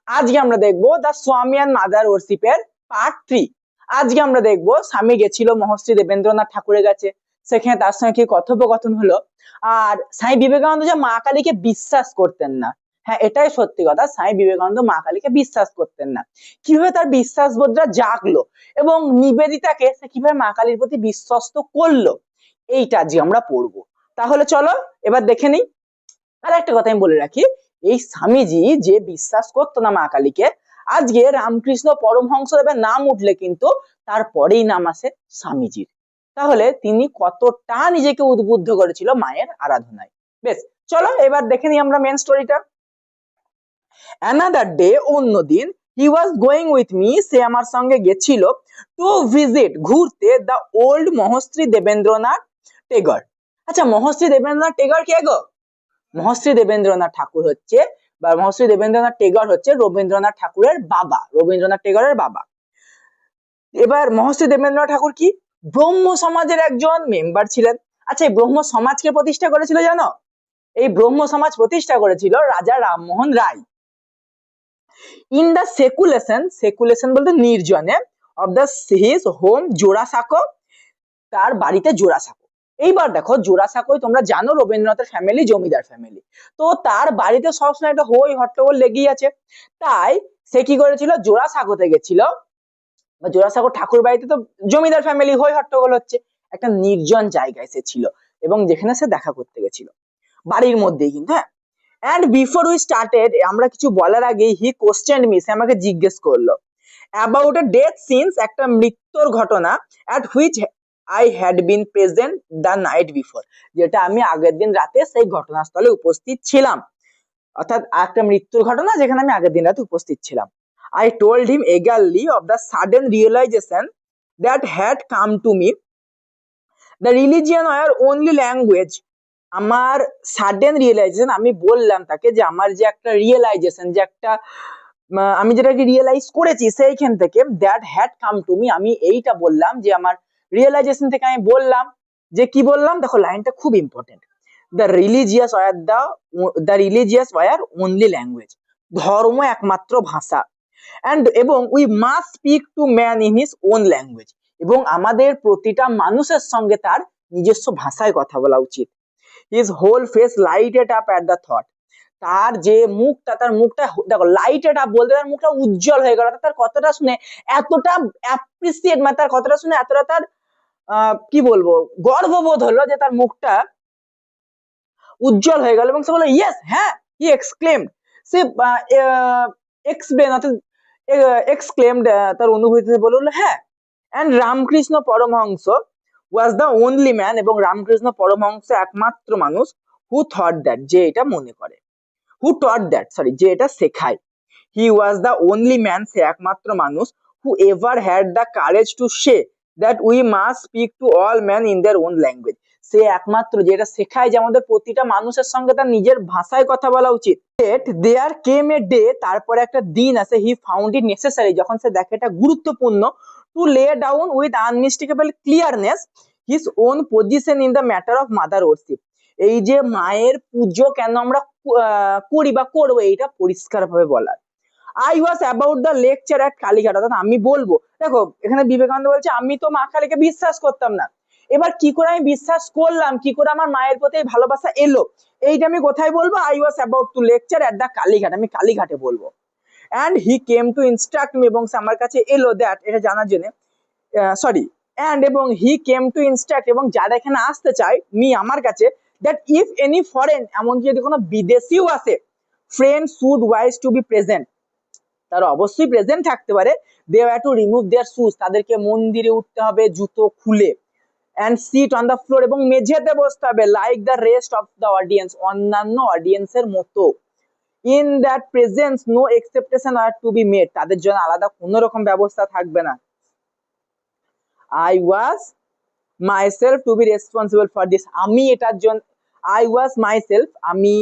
আজকে আমরা দেখবো দ্য স্বামী অ্যান্ড মাদার ওয়ার্শিপের পার্ট 3। আজকে আমরা দেখবো স্বামী গেছিল মহর্ষি দেবেন্দ্রনাথ ঠাকুরের কাছে, সেখানে তার সঙ্গে কি কথোপকথন হলো। আর স্বামী বিবেকানন্দ যে মা কালীকে বিশ্বাস করতেন না, হ্যাঁ এটাই সত্যি কথা, স্বামী বিবেকানন্দ মা কালীকে বিশ্বাস করতেন না। কিভাবে তার বিশ্বাস বোধটা জাগলো এবং নিবেদিতাকে সে কিভাবে মা কালীর প্রতি বিশ্বস্ত করলো, এইটা আজকে আমরা পড়বো। তাহলে চলো এবার দেখে নিই। আর একটা কথা আমি বলে রাখি, এই স্বামীজি যে বিশ্বাস করতো না মা কালীকে, আজকে রামকৃষ্ণ পরমহংসদেবের নাম উঠলে কিন্তু তারপরেই নাম আসে স্বামীজির। তাহলে তিনি কতটা নিজেকে উদ্বুদ্ধ করেছিল মায়ের আরাধনায়। বেশ, চলো এবার দেখে নিই আমরা মেন স্টোরিটা। অ্যানাদার ডে, অন্যদিন, হি ওয়াজ গোয়িং উইথ মি, সে আমার সঙ্গে গেছিল টু ভিজিট, ঘুরতে, দ্য ওল্ড মহর্ষি দেবেন্দ্রনাথ টেগর। আচ্ছা, মহর্ষি দেবেন্দ্রনাথ টেগর কে গো? মহর্ষি দেবেন্দ্রনাথ ঠাকুর হচ্ছে, বা মহর্ষি দেবেন্দ্রনাথ টেগর হচ্ছে রবীন্দ্রনাথ ঠাকুরের বাবা, রবীন্দ্রনাথ টেগরের বাবা। এবার মহর্ষি দেবেন্দ্রনাথ ঠাকুর কি ব্রহ্ম সমাজের একজন মেম্বার ছিলেন। আচ্ছা, এই ব্রহ্ম সমাজকে প্রতিষ্ঠা করেছিল জানো? এই ব্রহ্ম সমাজ প্রতিষ্ঠা করেছিল রাজা রামমোহন রায়। ইন দ্য সেকুলেশন, সেকুলেশন বলতে নির্জনে, of the his home Jorasanko, তার বাড়িতে জোড়াসাঁকো। এইবার দেখো, জোড়াসাঁকোয় তোমরা জানো রবীন্দ্রনাথের ফ্যামিলি জমিদার ফ্যামিলি, তো তার বাড়িতে সবসময় একটা হই হট্টগোল লেগেই আছে। তাই সে কি করেছিল, জোড়াসাঁকোতে গেছিল, বা জোড়াসাঁকো ঠাকুর বাড়িতে তো জমিদার ফ্যামিলি হই হট্টগোল হচ্ছে, একটা নির্জন জায়গায় সে ছিল এবং যেখানে সে দেখা করতে গেছিল, বাড়ির মধ্যেই কিন্তু। হ্যাঁ, অ্যান্ড বিফোর উই স্টার্টেড, আমরা কিছু বলার আগে, হি কোশ্চেন মি, সে আমাকে জিজ্ঞেস করলো অ্যাবাউট এ ডেথ সিনস, একটা মৃত্যুর ঘটনা, at which I had been present the night before, যেটা আমি আগের দিন রাতে সেই ঘটনাস্থলে উপস্থিত ছিলাম, অর্থাৎ একটা মৃত্যুর ঘটনা যেখানে আমি আগের দিন রাতে উপস্থিত ছিলাম। I told him eagerly of the sudden realization that had come to me. The religion were only language. আমার সাডেন রিয়েলাইজেশন, আমি বললাম তাকে যে আমার যে একটা রিয়েলাইজেশন, যে একটা আমি যেটাকে রিয়েলাইজ করেছি সেইখান থেকে, that had come to me, আমি এইটা বললাম যে আমার রিয়েলাইজেশন থেকে আমি বললাম যে কি বললাম, দেখো লাইনটা খুব important. The religious were only language, ধর্ম একমাত্র ভাষা, অ্যান্ড এবং we must speak to man in his own language, এবং আমাদের প্রতিটা মানুষের সঙ্গে তার নিজস্ব ভাষায় কথা বলা উচিত। His whole face lighted up at the thought, তার যে মুখটা, তার মুখটা দেখো লাইটেড আপ বলতে তার মুখটা উজ্জ্বল হয়ে গেল, তার কথাটা শুনে এতটা অ্যাপ্রিসিয়েট, মানে তার কথাটা শুনে এতটা তার কি বলবো গর্ববোধ হলো যে তার মুখটা উজ্জ্বল হয়ে গেল, এবং সে বললো ইয়েস, হ্যাঁ, হি এক্সক্লেমড, সে এক্সপ্লেন অর্থাৎ এক্সক্লেমড, তার অনুভূতিতে বললো হ্যাঁ। And Ramakrishna Paramahamsa was the only man, এবং রামকৃষ্ণ পরমহংস একমাত্র মানুষ, হু থট দ্যাট, যে এটা মনে করে, হু টট দ্যাট, সরি, যে এটা শেখায়। He was the only man, সে একমাত্র মানুষ, who ever had the courage to say that we must speak to all man in their own language, সে একমাত্র যেটা শেখায় যে আমাদের প্রতিটা মানুষের সঙ্গে তার নিজের ভাষায় কথা বলা উচিত। দেয়ার কেম এ ডে, তারপরে একটা দিন আছে, হি ফাউন্ড ইট নেসেসারি, যখন সে দেখে এটা গুরুত্বপূর্ণ, to lay down with unmistakable clearness his own position in the matter of mother worship, এই যে মায়ের পুজো কেন আমরা করি বা করবো, এইটা পরিষ্কার ভাবে বলার। I was about the lecture at Kalighat, অর্থাৎ আমি বলবো, দেখো এখানে বিবেকানন্দ বলছে আমি তো মা কালীকে বিশ্বাস করতাম না, এবার কি করে আমি বিশ্বাস করলাম, কি করে আমার মায়ের প্রতি ভালোবাসা এলো, এইটা আমি কোথায় বলবো, I was about to lecture at the Kalighat, আমি কালীঘাটে বলবো। And he came to instruct me, এবং সে আমার কাছে এলো, দ্যাট, এটা জানার জন্য, সরি, অ্যান্ড এবং হি কেম টু ইনস্ট্রাক্ট, এবং যারা এখানে আসতে চায় মি আমার কাছে, দ্যাট ইফ এনি ফরেন, এমনকি যদি কোনো বিদেশিও আসে, friend should wish to be present, তারা অবশ্যই প্রেজেন্ট থাকতে পারে, they have to remove their shoes, তাদেরকে মন্দিরে উঠতে হবে জুতো খুলে, and sit on the floor, এবং মেঝেতে বসতে হবে, like the rest of the audience, অন্যান্য অডিয়েন্সের মতো। In that presence no exception are to be made, তাদের জন্য আলাদা কোনো রকম ব্যবস্থা থাকবে না। I was myself to be responsible for this, আমি এটার জন্য, আই ওয়াজ মাইসেলফ, আমি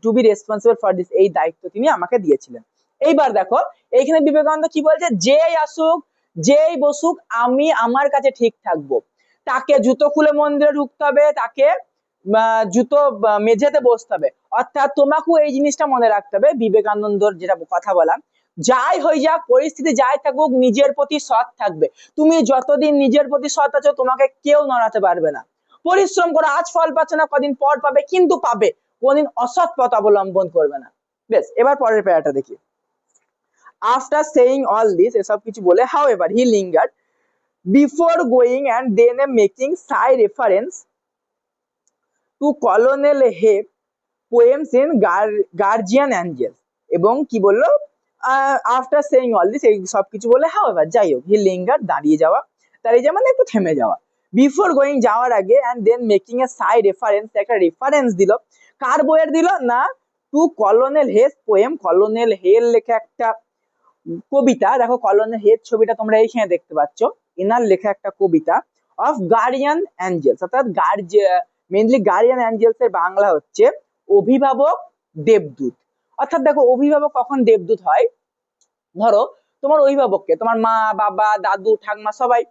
to be responsible for this, এই দায়িত্ব তিনি আমাকে দিয়েছিলেন। এইবার দেখো এইখানে বিবেকানন্দ কি বলছে, যেই আসুক যেই বসুক আমি আমার কাছে ঠিক থাকবো, তাকে জুতো খুলে মন্দিরে ঢুকতে হবে, তাকে জুতো মেঝেতে বসতে হবে, অর্থাৎ তোমাকেও এই জিনিসটা মনে রাখতে হবে, বিবেকানন্দর যেটা কথা বলা, যাই হয়ে যাক, পরিস্থিতি যাই থাকুক, নিজের প্রতি সৎ থাকবে। তুমি যতদিন নিজের প্রতি সৎ আছো, তোমাকে কেউ নড়াতে পারবে না। পরিশ্রম করো, আজ ফল পাচ্ছে না, কদিন পর পাবে, কিন্তু পাবে। কোনদিন অসৎ পথ অবলম্বন করবে না। বেশ, এবার পরের প্যারাটা দেখি। আফটার সেইং অল দিস, এসব কিছু বলে, however he lingered before going and then making sigh reference to colonel Hay's poems in guardian angels. এবং কি বললো, আফটার সেইং অল দিস, এই সব কিছু বলে, হাউ এভার, যাই হোক, হি লিঙ্গার, দাঁড়িয়ে যাওয়া, মানে একটু থেমে যাওয়া, বিফোর গোয়িং, যাওয়ার আগে, and then making A Sai reference, একটা রেফারেন্স দিল, কার বইয়ের দিল না, to colonel Hay's poem, colonel হের লেখা একটা কবিতা। দেখো কলোনেল হের ছবিটা তোমরা এইখানে দেখতে পাচ্ছ, এনার লেখা একটা কবিতা, অফ গার্ডিয়ান অ্যাঞ্জেলস, অর্থাৎ মেনলি গার্ডিয়ান অ্যাঞ্জেলস এর বাংলা হচ্ছে অভিভাবক দেবদূত। অর্থাৎ দেখো, অভিভাবক কখন দেবদূত হয়, ধরো তোমার অভিভাবককে, তোমার মা, বাবা, দাদু, ঠাকমা, সবাই।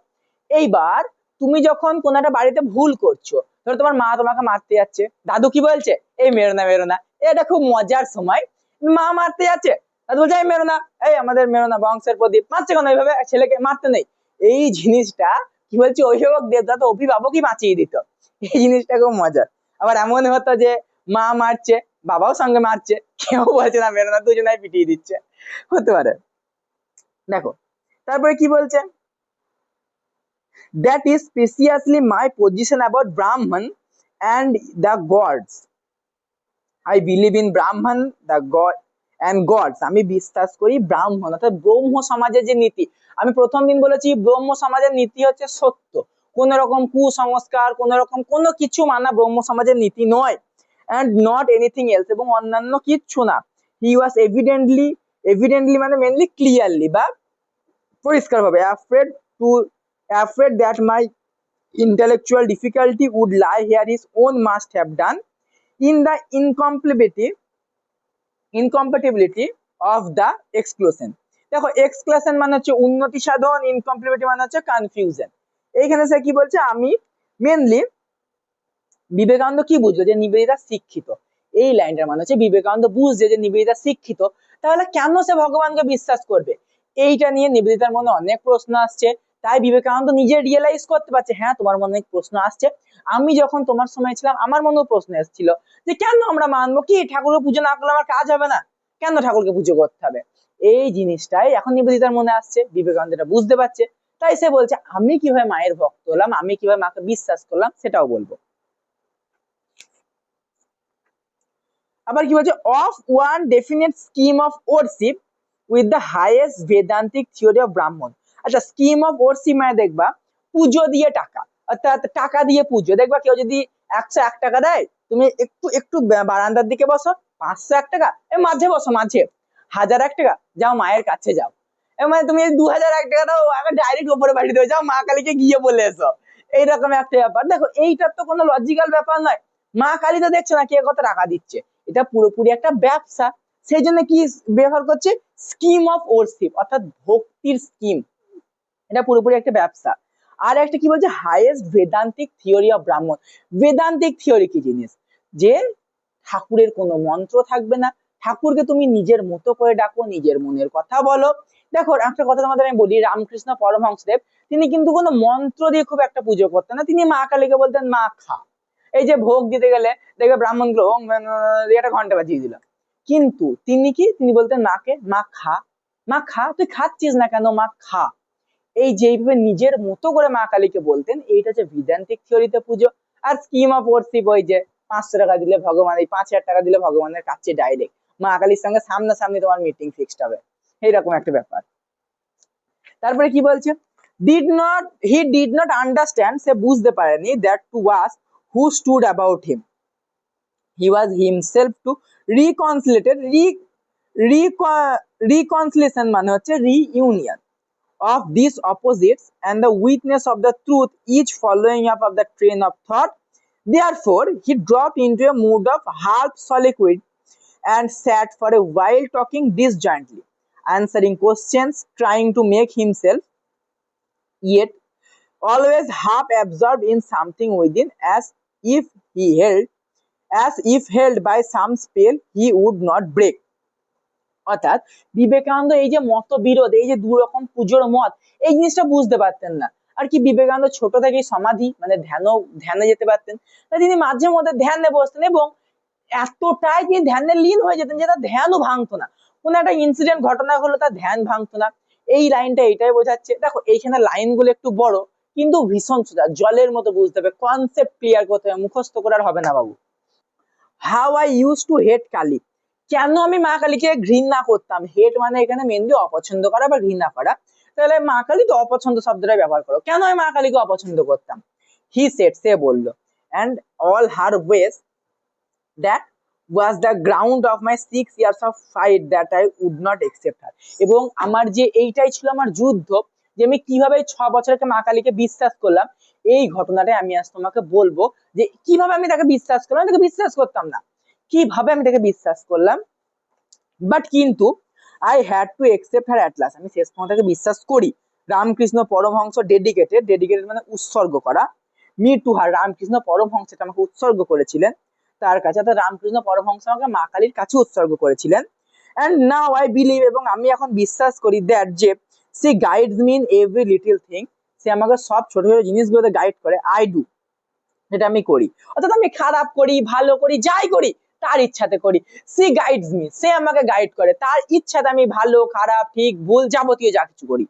এইবার তুমি যখন কোন একটা বাড়িতে ভুল করছো, ধরো তোমার মা তোমাকে মারতে যাচ্ছে, দাদু কি বলছে, এই মেরো না, মেরো না। এটা খুব মজার সময়, মা মারতে যাচ্ছে, দাদু বলছে এই মেরো না, এই আমাদের মেরো না, বংশের প্রদীপ, মারছে কেন এইভাবে, ছেলেকে মারতে নেই। এই জিনিসটা কি বলছে, অভিভাবক দেবদূত, অভিভাবকই বাঁচিয়ে দিত। এই জিনিসটা খুব মজার। আবার এমন হতো যে মা মারছে, বাবাও সঙ্গে মারছে, কেউ বলছে না মেরো না, দুজনাই পিটিয়ে দিচ্ছে, হতে পারে। দেখো তারপরে কি বলছে, that is precisely my position about Brahman and the gods. I believe in Brahman, the god and gods. আমি বিশ্বাস করি ব্রাহ্মণ, অর্থাৎ ব্রহ্ম সমাজের যে নীতি, আমি প্রথম দিন বলেছি ব্রহ্ম সমাজের নীতি হচ্ছে সত্য, কোন রকম কুসংস্কার, কোন রকম কোনো কিছু মানা ব্রহ্ম সমাজের নীতি নয়, and not anything else, এবং অন্যান্য কিচ্ছু না। He was evidently মানে মেনলি ক্লিয়ারলি বা পরিষ্কারভাবে afraid that my intellectual difficulty would lie here his own must have done in the incompatibility of the exclusion. দেখো এক্সক্লুশন মানে হচ্ছে উন্নতি সাধন, ইনকমপ্লিবিলিটি মানে হচ্ছে কনফিউশন। এইখানে সে কি বলছে, আমি মেনলি, বিবেকানন্দ কি বুঝলো যে নিবেদিতা শিক্ষিত, এই লাইনটার মানে হচ্ছে বিবেকানন্দ বুঝছে যে নিবেদিতা শিক্ষিত, তাহলে কেন সে ভগবানকে বিশ্বাস করবে, এইটা নিয়ে নিবেদিতার মনে অনেক প্রশ্ন আসছে। তাই বিবেকানন্দ নিজে রিয়েলাইজ করতে পারছে, হ্যাঁ তোমার মনে অনেক প্রশ্ন আসছে, আমি যখন তোমার সময় ছিলাম আমার মনেও প্রশ্ন এসেছিল যে কেন আমরা মানবো, কি ঠাকুরের পুজো না করলে আমার কাজ হবে না, কেন ঠাকুরকে পুজো করতে হবে। এই জিনিসটাই এখন নিবেদিতার মনে আসছে, বিবেকানন্দ এটা বুঝতে পারছে, তাই সে বলছে আমি কিভাবে মায়ের ভক্ত হলাম, আমি কিভাবে মাকে বিশ্বাস করলাম, সেটাও বলবো। আবার কি বলছে, of one definite scheme of warship with the highest বেদান্তিক theory of ব্রাহ্মণ। আচ্ছা, স্কিম অফ ওয়ারশিপ মানে দেখবা পুজো দিয়ে টাকা, অর্থাৎ টাকা দিয়ে পুজো। দেখবা কেউ যদি 101 টাকা দেয়, তুমি একটু একটু বারান্দার দিকে বসো, 501 টাকা, মাঝে বসো, মাঝে 1001 টাকা, যাও মায়ের কাছে যাও, মানে তুমি 2001 টাকা দাও, ডাইরেক্ট ওপরে বাড়ি দেবে, যাও মা কালীকে গিয়ে বলে এসো, এইরকম একটা ব্যাপার। দেখো এইটার তো কোনো লজিক্যাল ব্যাপার নয়, মা কালী তো দেখছো না কে কত টাকা দিচ্ছে, এটা পুরোপুরি একটা ব্যবসা। সেই জন্য কি ব্যবহার করছে, স্কিম অফ ওরশিপ, অর্থাৎ ভক্তির স্কিম, এটা পুরোপুরি একটা ব্যবসা। আর একটা কি বলছে, হাইয়েস্ট বেদান্তিক থিওরি অফ ব্রাহ্মণ। বেদান্তিক থিওরি কি জিনিস, যে ঠাকুরের কোনো মন্ত্র থাকবে না, ঠাকুরকে তুমি নিজের মতো করে ডাকো, নিজের মনের কথা বলো। দেখো একটা কথা তোমাদের আমি বলি, রামকৃষ্ণ পরমহংসদেব তিনি কিন্তু কোনো মন্ত্র দিয়ে খুব একটা পুজো করতেন না, তিনি মা কালীকে বলতেন মা খা। এই যে ভোগ দিতে গেলে দেখবে ব্রাহ্মণ গুলো একটা ঘন্টা বাজিয়ে দিল, কিন্তু তিনি বলতেন মাকে মা খা, মা খা, তুই খাচ্ছিস না কেন, মা খা। এই যেভাবে নিজের মতো করে মা কালীকে বলতেন, এইটা হচ্ছে বেদান্তিক থিওরিতে পুজো। আর স্কিম অফ ওয়ারশিপ, ওই যে 500 টাকা দিলে ভগবান, এই 5000 টাকা দিলে ভগবানের কাছে ডাইরেক্ট মা কালীর সঙ্গে সামনাসামনি তোমার মিটিং ফিক্সড হবে, এইরকম একটা ব্যাপার। তারপরে কি বলছে, হি ডিড নট আন্ডারস্ট্যান্ড, সে বুঝতে পারেনি, that to was who stood about him, he was himself to reconciliated reconciliation মানে হচ্ছে reunion of these opposites and the witness of the truth, each following up of the train of thought. Therefore he dropped into a mood of half soliloquy and sat for a while talking disjointly, answering questions, trying to make himself yet always half absorbed in something within, if he held as if held by some spell he would not break. অর্থাৎ বিবেকানন্দ এই যে মতবিরোধ, এই যে দু রকম পুজোর মত, এই জিনিসটা বুঝতে পারতেন না। আর কি বিবেকানন্দ ছোট থেকেই সমাধি মানে ধ্যানে যেতে পারতেন, তাই তিনি মাঝে মধ্যে ধ্যানে বসতেন এবং এতটাই তিনি ধ্যানে লীন হয়ে যেতেন যে তার ধ্যানও ভাঙতো না। কোন একটা ইনসিডেন্ট ঘটনা হলো তার ধ্যান ভাঙতো না। এই লাইনটা এটাই বোঝাচ্ছে। দেখো এইখানে লাইনগুলো একটু বড় কিন্তু ভীষণ সোজা, জলের মতো বুঝতে হবে, কনসেপ্ট ক্লিয়ার করতে হবে, মুখস্থ করে আর হবে না বাবু। হাউ আই ইউজ টু হেট কালী, কেন আমি মা কালীকে ঘৃণা করতাম। হেট মানে এখানে মেনলি অপছন্দ করা বা ঘৃণা করা, তাহলে মা কালী তো অপছন্দ শব্দটাই ব্যবহার করো। কেন আমি মা কালীকে অপছন্দ করতাম? হি সেড, সে বললো, and all her ways that was the ground of my 6 years of fight that I would not accept her। এবং আমার যে এইটাই ছিল আমার যুদ্ধ, যে আমি কিভাবে 6 বছরকে মা কালীকে বিশ্বাস করলাম, এই ঘটনাটাই আমি আজ তোমাকে বলবো যে কিভাবে আমি তাকে বিশ্বাস করলাম। আমি তাকে বিশ্বাস করতাম না, কিভাবে আমি তাকে বিশ্বাস করলাম। বাট কিন্তু I had to accept her at last, আমি শেষ পর্যন্ত তাকে বিশ্বাস করি। রামকৃষ্ণ পরমহংস ডেডিকেটেড, ডেডিকেটেড মানে উৎসর্গ করা, me to her, Ramakrishna Paramahamsa আমাকে উৎসর্গ করেছিলেন তার কাছে, অর্থাৎ রামকৃষ্ণ পরমহংস আমাকে মা কালীর কাছে উৎসর্গ করেছিলেন। অ্যান্ড নাও আই বিলিভ, এবং আমি এখন বিশ্বাস করি, দ্যাট যে she guides me in every little thing, সে আমাকে সব ছোট ছোট জিনিসগুলোতে গাইড করে। আই ডু, যেটা আমি করি, অর্থাৎ আমি খারাপ করি ভালো করি যাই করি তার ইচ্ছাতে করি। সি গাইডস মি, সে আমাকে গাইড করে, তার ইচ্ছাতে আমি ভালো খারাপ ঠিক ভুল যাবতীয় যা কিছু করি।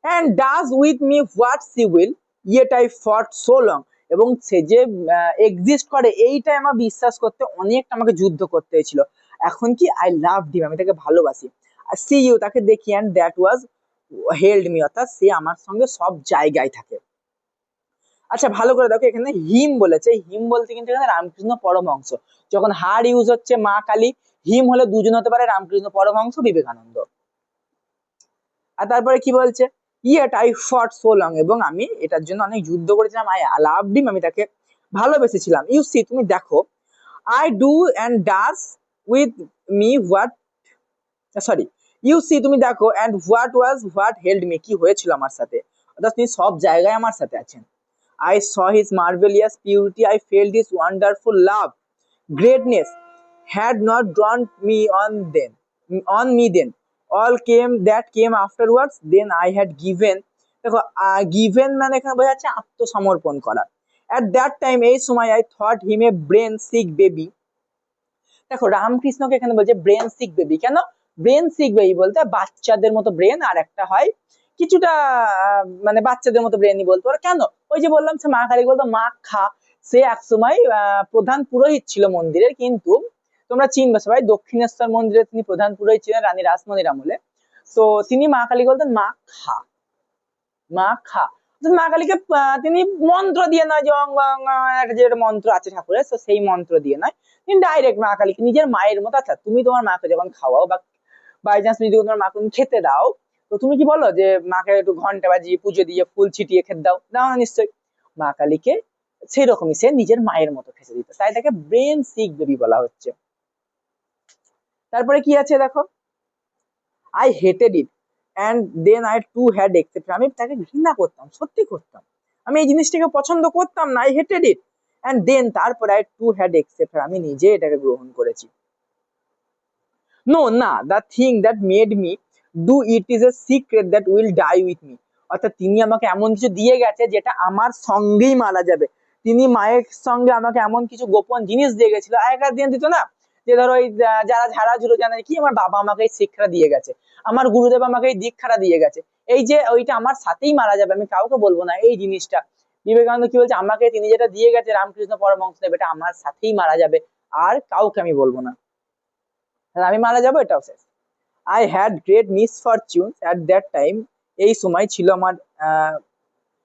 and does with me what she will, yet I fought so long, এবং সে যে এক্সিস্ট করে এইটাই আমার বিশ্বাস করতে অনেকটা আমাকে যুদ্ধ করতে হয়েছিল। এখন কি আই লাভ হিম, আমি তাকে ভালোবাসি। আর সি ইউ, তাকে দেখি, and that was held me, অর্থাৎ সে আমার সঙ্গে সব জায়গায় থাকে। আচ্ছা ভালো করে দেখো, এখানে হিম বলেছে, হিম বলতে কিন্তু এখানে রামকৃষ্ণ পরমহংস। যখন হার ইউজ হচ্ছে মা কালী, হিম হলে দুজন হতে পারে, রামকৃষ্ণ পরমহংস, বিবেকানন্দ। আর তারপরে কি বলছে, ইয়েট আই ফট সো লং, এবং আমি এটার জন্য অনেক যুদ্ধ করেছিলাম। আই লাভড হিম, আমি তাকে ভালোবেসেছিলাম। ইউ সি, তুমি দেখো, I do and does with me what, sorry, you see তুমি দেখো, অ্যান্ড হোয়াট হেল্ড মি, কি হয়েছিল আমার সাথে, অর্থাৎ তিনি সব জায়গায় আমার সাথে আছেন। I saw his marvelous purity, I felt his wonderful love. Greatness had not drawn me on me then. All that came afterwards, then I had given, দেখো given মানে এখানে বোঝা যাচ্ছে আত্মসমর্পণ করা। At that time, এই সময় I thought him a brain sick baby। দেখো রামকৃষ্ণকে এখানে বলছে ব্রেন সিক বেবি, কেন ব্রেন সিক বেবি বলতে বাচ্চাদের মতো ব্রেন, আর একটা হয় কিছুটা মানে বাচ্চাদের মতো ব্রেনই বলতে পারো। কেন, ওই যে বললাম সে মা কালী বলতো মা খা, সে একসময় প্রধান পুরোহিত ছিল মন্দিরের, কিন্তু তোমরা চিনবে সবাই দক্ষিণেশ্বর মন্দিরে তিনি প্রধান পুরোহিত ছিলেন রানী রাসমণির আমলে। তো তিনি মা কালী বলতেন মা খা, মা খা। মা কালীকে তিনি মন্ত্র দিয়ে নয়, যে একটা যে মন্ত্র আছে ঠাকুরের, তো সেই মন্ত্র দিয়ে নয়, তিনি ডাইরেক্ট মা কালীকে নিজের মায়ের মতো। আচ্ছা তুমি তোমার মাকে যখন খাওয়াও বা বাই চান্স যদি তোমার মাকে তুমি খেতে দাও, তো তুমি কি বলো যে মাকে একটু ঘন্টা বাজিয়ে পুজো দিয়ে ফুল ছিটিয়ে খেতে দাও? দাও না নিশ্চয়ই। মা কালীকে সেই রকমই সে নিজের মায়ের মতো খেতে দিত, তাই তাকে ব্রেন সিক বেবি বলা হচ্ছে। তারপরে কি আছে দেখো, I hated it and then I too had accepted, আমি তাকে ঘৃণা করতাম, সত্যি করতাম, আমি এই জিনিসটাকে পছন্দ করতাম না। I hated it and then, তারপরে আই টু হ্যাড একসেপ্টেড, আমি নিজে এটাকে গ্রহণ করেছি। নো না, the thing that made me do it is a secret that will die with me, অর্থাৎ তিনি আমাকে এমন কিছু দিয়ে গেছে যেটা আমার সঙ্গেই মারা যাবে। তিনি মায়ের সঙ্গে আমাকে এমন কিছু গোপন জিনিস দিয়ে গেছিল, আগেকার দিন দিত না, যে ধরো ওই যারা ঝাড়া ঝুড়ো জানে কি, আমার বাবা আমাকে এই শিক্ষা দিয়ে গেছে, আমার গুরুদেব আমাকে এই দীক্ষাটা দিয়ে গেছে, এই যে ওইটা আমার সাথেই মারা যাবে, আমি কাউকে বলবো না এই জিনিসটা। বিবেকানন্দ কি বলছে, আমাকে তিনি যেটা দিয়ে গেছে রামকৃষ্ণ পরমহংসদেব, এটা আমার সাথেই মারা যাবে, আর কাউকে আমি বলবো না, আমি মারা যাবো এটাও শেষ। I had great misfortune at that time, এই সময় ছিল আমার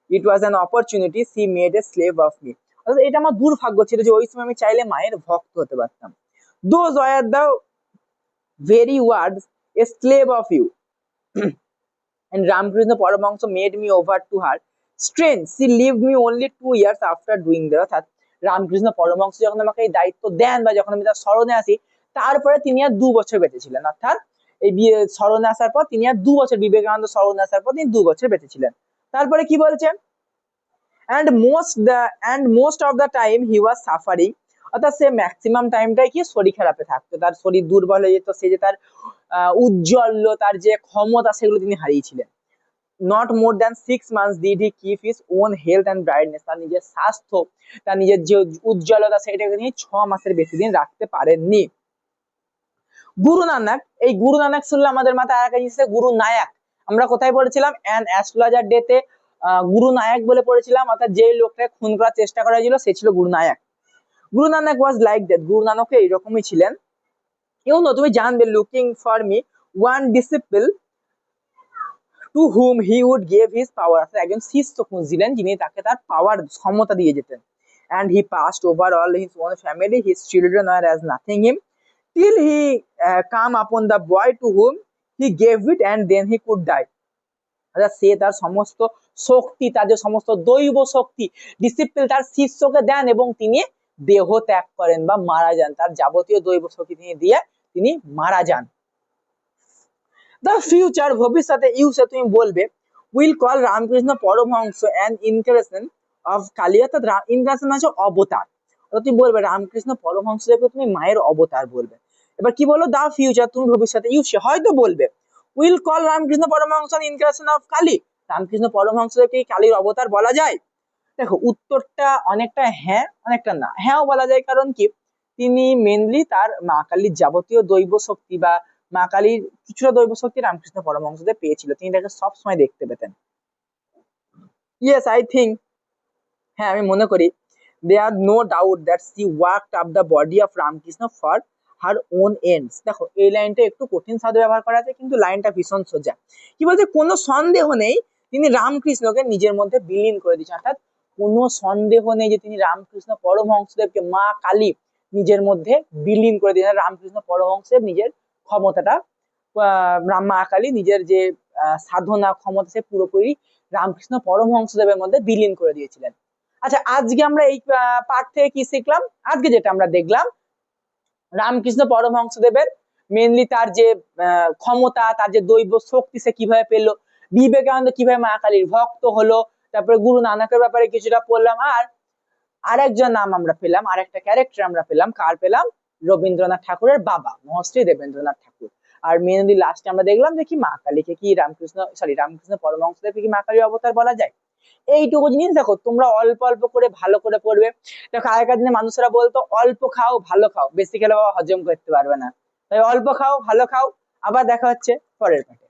it was an opportunity she made a slave of me, অর্থাৎ এটা আমার দুর্ভাগ্য ছিল যে ওই সময় আমি চাইলে মায়ের ভক্ত হতে পারতাম। Those were the very words a slave of you and Ramakrishna Paramahansa made me over to her. Strange, she lived me only 2 years after doing that. অর্থাৎ রামকৃষ্ণ পরমহংস যখন আমাকে এই দায়িত্ব দেন বা যখন আমি তার স্মরণে আসি, তারপরে তিনি আর 2 বছর বেঁচে ছিলেন, অর্থাৎ এই স্মরণে আসার পর তিনি আর 2 বছর, বিবেকানন্দ স্মরণে আসার পর তিনি 2 বছর বেঁচে ছিলেন। তারপরে কি বলছেন, and most of the time he was suffering, অর্থাৎ সে ম্যাক্সিমাম টাইমটাই কি শরীর খারাপে থাকতো, তার শরীর দুর্বল হয়ে যেত, সে যে তার উজ্জ্বল্য, তার যে ক্ষমতা সেগুলো তিনি হারিয়েছিলেন। Not more than 6 months did he keep his own health and brightness, তার নিজের স্বাস্থ্য, তার নিজের যে উজ্জ্বলতা সেটাকে তিনি 6 মাসের বেশি দিন রাখতে পারেননি। গুরু নানক, এই গুরু নানক শুনলে আমাদের মাথায় আর একটা জিনিস গুরু নায়ক, আমরা কোথায় পড়েছিলাম অ্যান অ্যাস্ট্রোলজার ডে তে গুরু নায়ক বলে পড়েছিলাম, অর্থাৎ যে লোকটাকে খুন করার চেষ্টা করা হয়েছিল সে ছিল গুরু নায়ক। Guru Nanak was like that, Guru Nanak এইরকমই ছিলেন। তুমি জানবে looking for me one disciple to whom he would gave his power, একজন শিষ্য খুঁজছিলেন যিনি তাকে তার পাওয়ার ক্ষমতা দিয়ে যেতেন। And he passed over all his own family, his children were as nothing him, till he come upon the boy to whom he gave it, and then he could die. অর্থাৎ সে তার সমস্ত শক্তি, তার যে সমস্ত দৈব শক্তি ডিসিপ্লিন তার শিষ্যকে দেন এবং তিনি দেহ ত্যাগ করেন বা মারা যান, তার যাবতীয় দৈব শক্তি তিনি মারা যান। দ্য ফিউচার, ভবিষ্যতে, ইউসে তুমি বলবে, will call Ramakrishna Paramahamsa an incarnation of Kali, অর্থাৎ ইনকারেশন হচ্ছে অবতার, তুমি বলবে রামকৃষ্ণ পরমহংসদেবকে তুমি মায়ের অবতার বলবে। এবার কি বলো, দা ফিউচার, তুমি ভবিষ্যতে, ইউসে হয়তো বলবে, will call Ramakrishna Paramahamsa incarnation of Kali, Ramakrishna পরমহংসদেবকে কালীর অবতার বলা যায়। দেখো উত্তরটা অনেকটা হ্যাঁ অনেকটা না। হ্যাঁও বলা যায়, কারণ কি তিনি মেনলি তার মা কালীর যাবতীয় দৈব শক্তি বা মা কালীর কিছুটা দৈব শক্তি রামকৃষ্ণ পরমহংসদেব পেয়েছিল, তিনি তাকে সবসময় দেখতে পেতেন। ইয়েস আই থিঙ্ক, হ্যাঁ আমি মনে করি, there no doubt that she worked up the body of Ramakrishna for her own ends. দেখো এই লাইনটা একটু কঠিন শব্দ ব্যবহার করা আছে, কিন্তু লাইনটা ভীষণ সোজা। কি বলছে, কোনো সন্দেহ নেই তিনি রামকৃষ্ণকে নিজের মধ্যে বিলীন করে দিয়েছেন, অর্থাৎ কোনো সন্দেহ নেই যে তিনি রামকৃষ্ণ পরমহংসদেবকে মা কালী নিজের মধ্যে বিলীন করে দিয়েছেন। রামকৃষ্ণ পরমহংসদেব নিজের ক্ষমতাটা মা কালী নিজের যে সাধনা ক্ষমতা সে পুরোপুরি রামকৃষ্ণ পরমহংসদেবের মধ্যে বিলীন করে দিয়েছিলেন। আচ্ছা, আজকে আমরা এই পাঠ থেকে কি শিখলাম? আজকে যেটা আমরা দেখলাম, রামকৃষ্ণ পরমহংসদেবের মেনলি তার যে ক্ষমতা, তার যে দৈব শক্তি সে কিভাবে পেলো, বিবেকানন্দ কিভাবে মা কালীর ভক্ত হলো, তারপরে গুরু নানকের ব্যাপারে কিছুটা পড়লাম, আর আরেকজন নাম আমরা পেলাম, আরেকটা ক্যারেক্টার আমরা পেলাম, কার পেলাম? রবীন্দ্রনাথ ঠাকুরের বাবা মহর্ষি দেবেন্দ্রনাথ ঠাকুর। আর মেনলি লাস্টে আমরা দেখলাম যে কি মা কালীকে কি রামকৃষ্ণ পরমহংসদেবকে কি মা কালীর অবতার বলা যায়। এইটুকু জিনিস দেখো তোমরা অল্প অল্প করে ভালো করে পড়বে। দেখো আগেকার দিনে মানুষরা বলতো অল্প খাও ভালো খাও, বেশি খেলে বাবা হজম করতে পারবে না, তাই অল্প খাও ভালো খাও। আবার দেখা হচ্ছে পরের পাঠে।